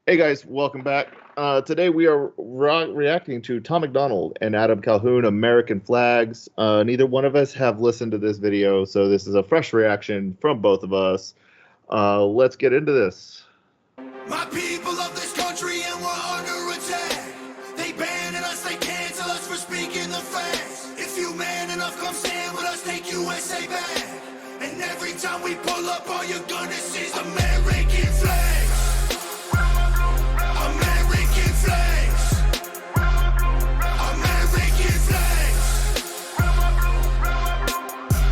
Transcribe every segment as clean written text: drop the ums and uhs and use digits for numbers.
Hey guys, welcome back. Today we are reacting to Tom Macdonald and Adam Calhoun, American Flags. Neither one of us have listened to this video, so this is a fresh reaction from both of us. Let's get into this. My people of this country, and we're under attack. They banning us, they cancel us for speaking the facts. If you man enough, come stand with us, take USA back. And every time we pull up, all you're gonna see is American flags. American flags. American flags.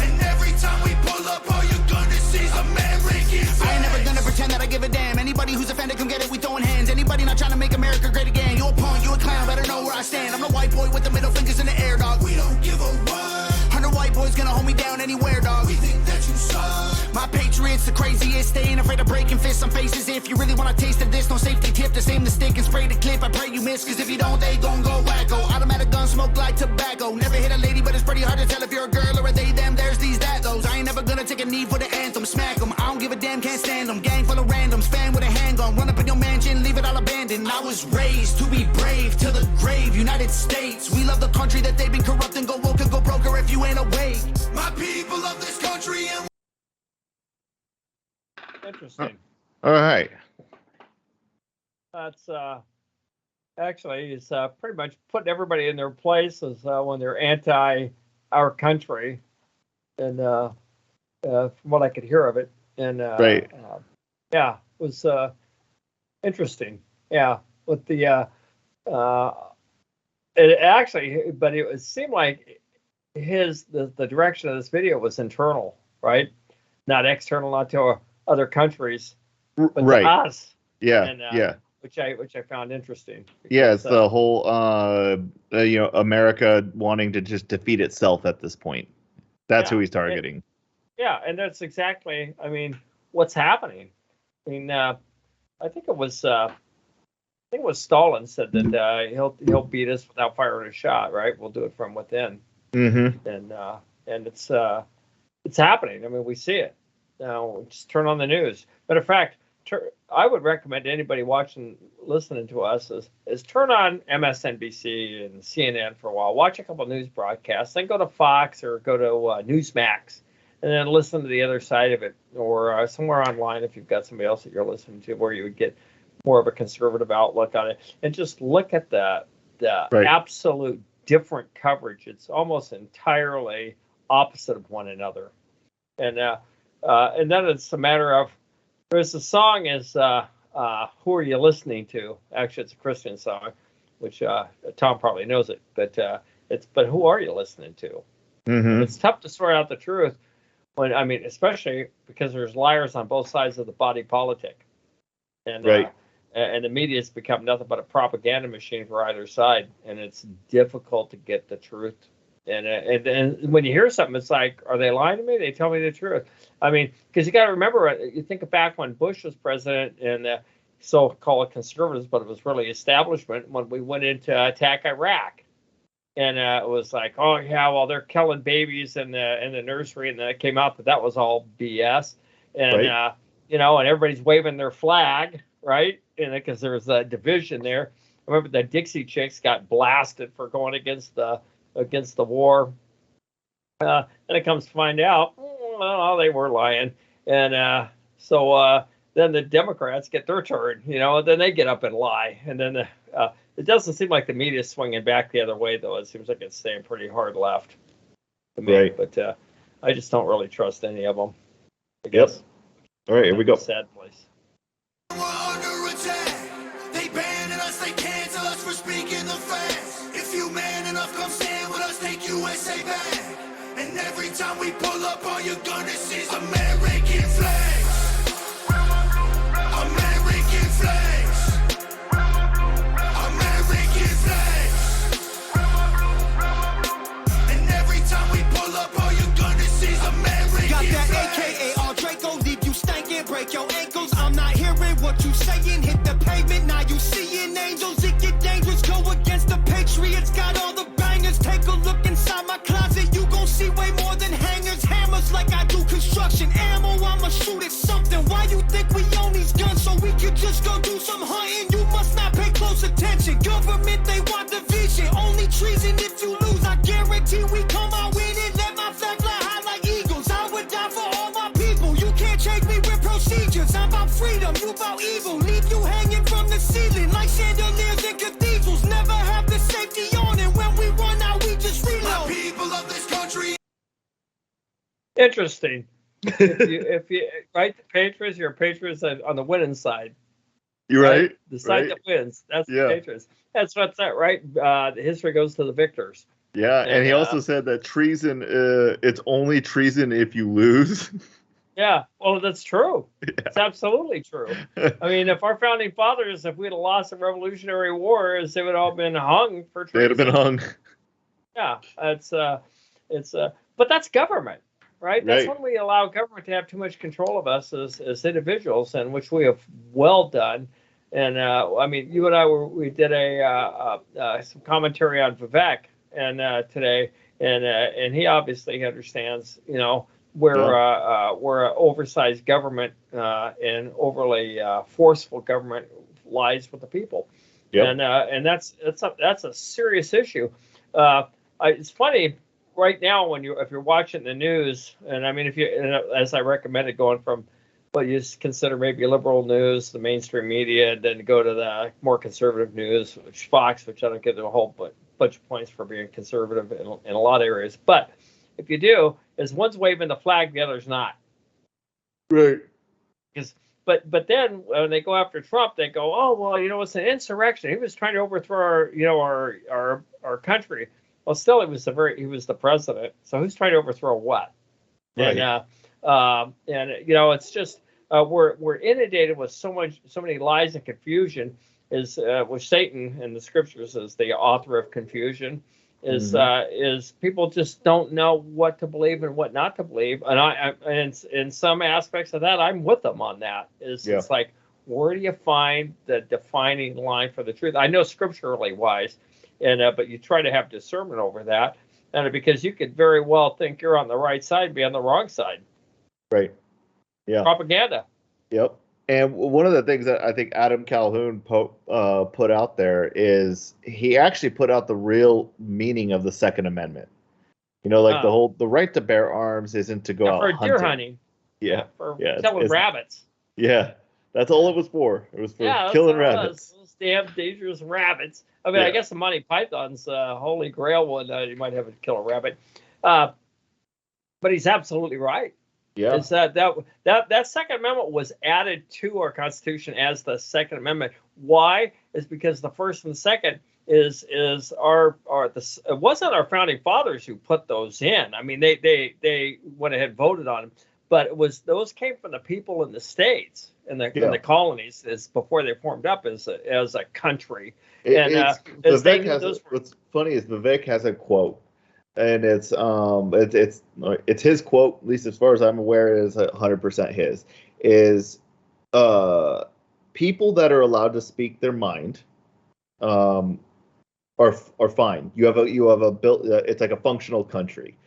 And every time we pull up, all you're gonna see is American flags. I ain't never gonna pretend that I give a damn. Anybody who's offended, come get it, we throwing hands. Anybody not trying to make America great again, you a punk, you a clown, better know where I stand. I'm the white boy with the middle fingers in the air, dog. We don't give a what. 100 white boys gonna hold me down anywhere, dog. We think that you suck. My patriots the craziest, they ain't afraid of breaking fists on faces. If you really wanna taste of this, no safety tip, the same the stick and spray the clip. I pray you miss, cause if you don't, they gon' go wacko. Automatic gun smoke like tobacco. Never hit a lady, but it's pretty hard to tell if you're a girl or a they, them, there's these, that, those. I ain't never gonna take a knee for the anthem, smack them. I don't give a damn, can't stand them. Gang full of randoms, fan with a handgun, run up in your mansion, leave it all abandoned. I was raised to be brave, to the grave, United States. We love the country that they've been corrupting, go woke and go broker if you ain't awake. My people of this country, and Interesting. All right. That's actually it's pretty much putting everybody in their places when they're anti our country, and from what I could hear of it, and Right. Yeah, it was interesting. Yeah, with the it actually, but it seemed like the direction of this video was internal, right? Not external, not to other countries, but Right. to us. Yeah. And, Yeah. Which I found interesting. Yeah. It's the whole, America wanting to just defeat itself at this point. That's who he's targeting. Yeah, and that's exactly, I mean, what's happening. I mean, I think it was Stalin said that he'll beat us without firing a shot, right? We'll do it from within. Mm-hmm. And it's happening. I mean, we see it. Now, just turn on the news. Matter of fact, I would recommend anybody listening to us is turn on MSNBC and CNN for a while. Watch a couple news broadcasts, then go to Fox or go to Newsmax, and then listen to the other side of it, or somewhere online if you've got somebody else that you're listening to where you would get more of a conservative outlook on it, and just look at the Right. absolute different coverage. It's almost entirely opposite of one another, and then it's a matter of, there's a song is Who Are You Listening To? Actually, it's a Christian song, which Tom probably knows it, but but who are you listening to? Mm-hmm. It's tough to sort out the truth especially because there's liars on both sides of the body politic, and Right. And the media's become nothing but a propaganda machine for either side, and it's difficult to get the truth. And when you hear something, it's like, are they lying to me? They tell me the truth. I mean, because you got to remember, you think back when Bush was president and so-called conservatives, but it was really establishment, when we went in attack Iraq. And it was like, oh, yeah, well, they're killing babies in the nursery. And then it came out that was all BS. And, Right. and everybody's waving their flag, right? And because there was a division there. I remember the Dixie Chicks got blasted for going against the war. And it comes to find out, well, they were lying. And so then the Democrats get their turn, and then they get up and lie. And then it doesn't seem like the media is swinging back the other way, though. It seems like it's staying pretty hard left to me. Right. But I just don't really trust any of them, I guess. All right, here we go. Sad place. we're under attack. They banning us, they cancel us for speaking the facts. If you man enough, come stand with us, take USA back. And every time we pull up, all you're gonna see is American flags. American flags. American flags. And every time we pull up, all you're gonna see is American Got that flags. AKA all Draco, leave you stankin', break your ankles. I'm not hearing what you saying, hit the pavement, now you seeing angels. It get dangerous, go against the Patriots, got all the bangers. Take a look inside my closet, you gon' see way more than hangers. Hammers like I do construction, ammo, I'ma shoot it. go do some hunting. You must not pay close attention. Government, they want division. Only treason if you lose. I guarantee we come out winning. Let my flag fly high like eagles. I would die for all my people. You can't change me with procedures. I'm about freedom, you about evil. Leave you hanging from the ceiling like chandeliers in cathedrals. Never have the safety on, and when we run out, we just reload. My people of this country. Interesting. if you right the Patriots, you're a Patriots on the winning side. You're right. The side that wins. That's the Patriots. That's what's that, right? The history goes to the victors. Yeah, and he also said that treason, it's only treason if you lose. Yeah, well, that's true. Yeah. It's absolutely true. I mean, if our founding fathers, if we'd have lost the Revolutionary War, they would have all been hung for treason. They'd have been hung. Yeah, but that's government, right? That's when we allow government to have too much control of us as individuals, and which we have well done. And I mean, you and I we did some commentary on Vivek and today, and he obviously understands, where an oversized government and overly forceful government lies with the people. Yep. And that's a serious issue. It's funny right now if you're watching the news, and I mean, as I recommended, going from what you consider maybe liberal news, the mainstream media, and then go to the more conservative news, which Fox, which I don't give them a whole bunch of points for being conservative in a lot of areas, but if you do, is one's waving the flag, the other's not. Right. But then when they go after Trump, they go, oh well, it's an insurrection. He was trying to overthrow our country. Well, still, he was the president. So who's trying to overthrow what? Right. And it's just we're inundated with so many lies and confusion. Which Satan in the scriptures is the author of confusion. Is people just don't know what to believe and what not to believe, and in some aspects of that, I'm with them on that. It's like, where do you find the defining line for the truth? I know scripturally wise, but you try to have discernment over that, and because you could very well think you're on the right side, and be on the wrong side. Right. Yeah. Propaganda. Yep. And one of the things that I think Adam Calhoun put out there is he actually put out the real meaning of the Second Amendment. The right to bear arms isn't to go out for hunting. Deer hunting. Yeah. For killing rabbits. Yeah. That's all it was for. It was for killing rabbits. Those damn dangerous rabbits. I mean, I guess the Monty Python's Holy Grail one, you might have to kill a rabbit. But he's absolutely right. Yeah. Is that Second Amendment was added to our Constitution as the Second Amendment. Why? Is because the First and the Second is it wasn't our founding fathers who put those in. I mean, they went ahead and voted on them, but those came from the people in the states and the colonies before they formed up as a country. What's funny is Vivek has a quote. And it's his quote, at least as far as I'm aware, is 100% his. Is people that are allowed to speak their mind are fine. You have it's like a functional country.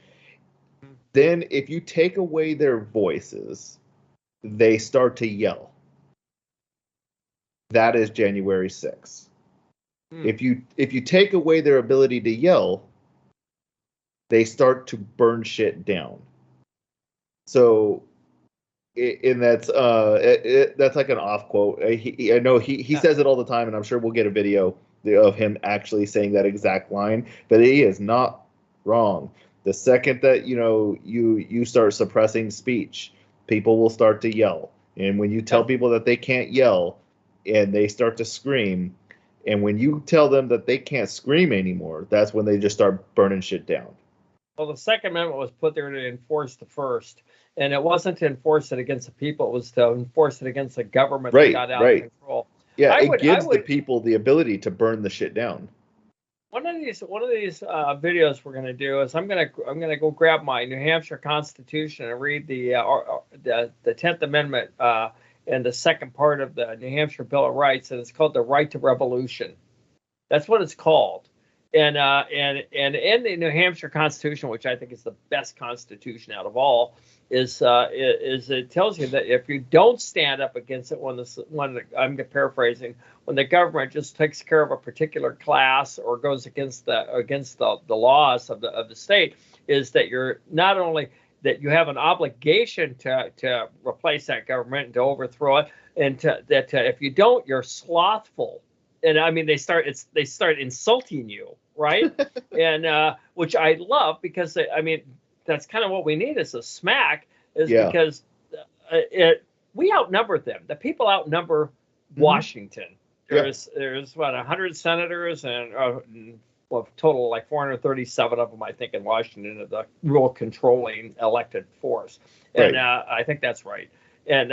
Then if you take away their voices, they start to yell. That is January 6th. If you take away their ability to yell, they start to burn shit down. So, that's like an off quote. I know he says it all the time, and I'm sure we'll get a video of him actually saying that exact line. But he is not wrong. The second that you start suppressing speech, people will start to yell. And when you tell people that they can't yell, and they start to scream, and when you tell them that they can't scream anymore, that's when they just start burning shit down. Well, the Second Amendment was put there to enforce the First, and it wasn't to enforce it against the people; it was to enforce it against the government that got out of control. Yeah, it gives the people the ability to burn the shit down. One of these videos we're going to do is I'm going to go grab my New Hampshire Constitution and read the 10th Amendment and the second part of the New Hampshire Bill of Rights, and it's called the Right to Revolution. That's what it's called. And in the New Hampshire Constitution, which I think is the best constitution out of all, is it tells you that if you don't stand up against it, when I'm paraphrasing, when the government just takes care of a particular class or goes against the laws of the state, is that you're not only that you have an obligation to replace that government and to overthrow it, and that if you don't, you're slothful. And I mean, they start insulting you, right? And which I love, because I mean, that's kind of what we need is a smack, because we outnumber them. The people outnumber Washington. There's what 100 senators and total like 437 of them, I think, in Washington, of the real controlling elected force. And I think that's right. And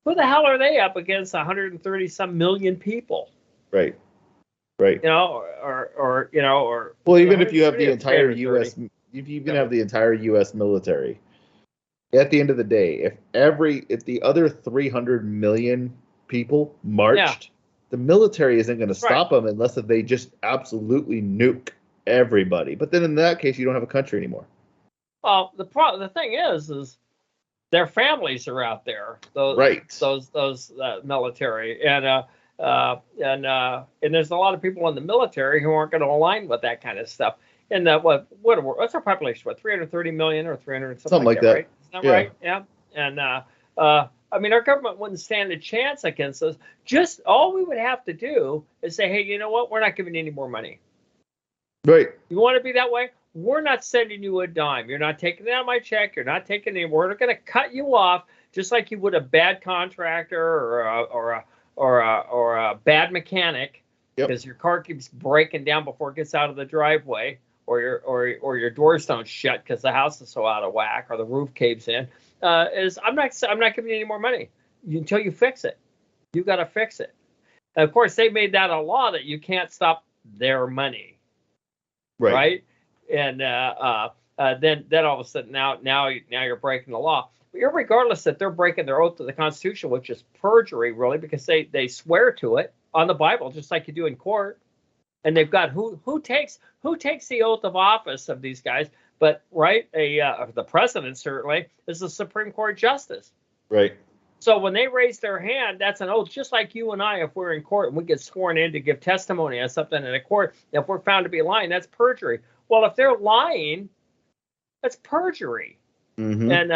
who the hell are they up against 130 some million people? Right. You know, or well, even if you have the entire U.S., if you can have the entire U.S. military, at the end of the day, if the other 300 million people marched, the military isn't going to stop them unless they just absolutely nuke everybody. But then in that case, you don't have a country anymore. Well, the thing is their families are out there. Those military, and there's a lot of people in the military who aren't going to align with that kind of stuff. And what's our population? What, 330 million or 300 something like that? Right? Is that right? Yeah. And I mean, our government wouldn't stand a chance against us. Just all we would have to do is say, hey, you know what? We're not giving you any more money. Right. You want to be that way? We're not sending you a dime. You're not taking it out of my check. You're not taking any. We're going to cut you off, just like you would a bad contractor or a bad mechanic, because your car keeps breaking down before it gets out of the driveway, or your doors don't shut because the house is so out of whack, or the roof caves in. I'm not giving you any more money until you fix it. You got to fix it. And of course, they made that a law that you can't stop their money, right? And then all of a sudden now you're breaking the law. But regardless that they're breaking their oath to the Constitution, which is perjury, really, because they swear to it on the Bible, just like you do in court. And they've got who takes the oath of office of these guys, but the president certainly is the Supreme Court justice. Right. So when they raise their hand, that's an oath, just like you and I, if we're in court and we get sworn in to give testimony on something in a court, if we're found to be lying, that's perjury. Well, if they're lying, that's perjury. Mm-hmm. And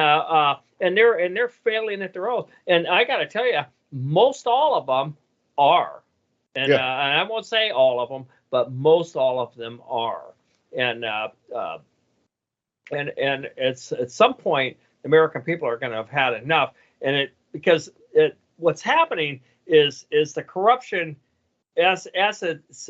they're failing at their oath. And I got to tell you, most all of them are. And I won't say all of them, but most all of them are. And it's at some point, the American people are going to have had enough. And what's happening is the corruption as it's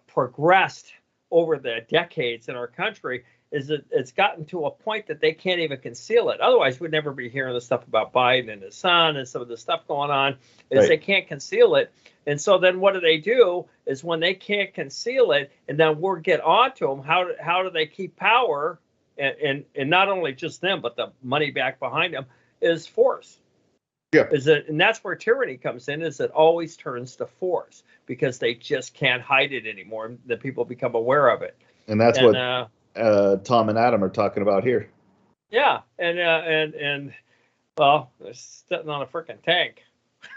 progressed over the decades in our country, is that it's gotten to a point that they can't even conceal it. Otherwise, we'd never be hearing the stuff about Biden and his son and some of the stuff going on, is they can't conceal it. And so then what do? Is when they can't conceal it, and then we'll get on to them, how do they keep power, and not only just them, but the money back behind them, is force. Yeah. And that's where tyranny comes in, is it always turns to force, because they just can't hide it anymore. The people become aware of it. And that's what Tom and Adam are talking about here. Yeah. And well, they're sitting on a freaking tank.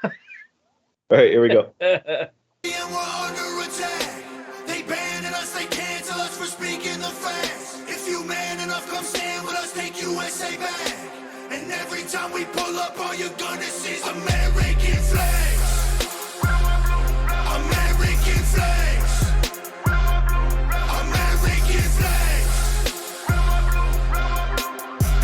All right, here we go. And we're under attack. They banning us, they cancel us for speaking the facts. If you man enough, come stand with us, take USA back. And every time we pull up, all you're gonna see is American flags. American flags. American flags.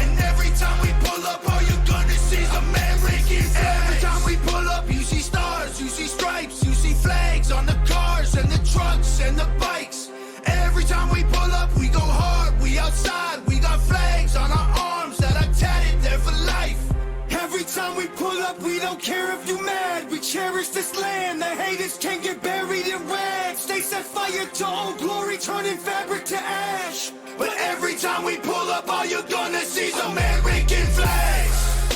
And every time we pull up, all you're gonna see is American flags. Every time we pull up, you see stars, you see stripes, you see flags on the cars and the trucks and the bikes. Every time we pull up, we go hard, we outside, we got flags on our arms that are tatted there for life. Every time we pull up, we don't care if you mad. We cherish this land, the haters can't get buried in rags. They set fire to old glory, turning fabric to ash. But every time we pull up, all you're gonna see is American flags.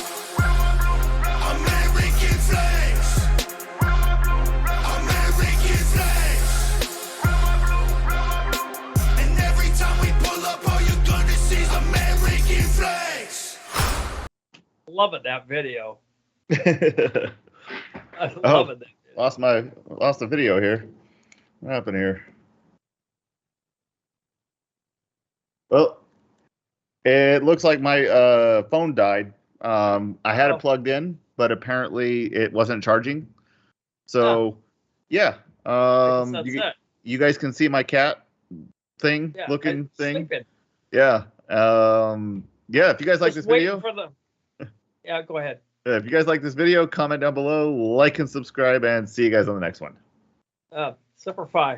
American flags. American flags. loving that video. Oh, I'm loving that video. lost the video here. What happened here? Well, it looks like my phone died. I had it plugged in, but apparently it wasn't charging. So, yeah. That's it. You guys can see my cat thing, Yeah, looking thing. Sleeping. Yeah. Yeah, if you guys like Just this video, Yeah, go ahead. if you guys like this video, comment down below, like and subscribe, and see you guys on the next one. Simplify.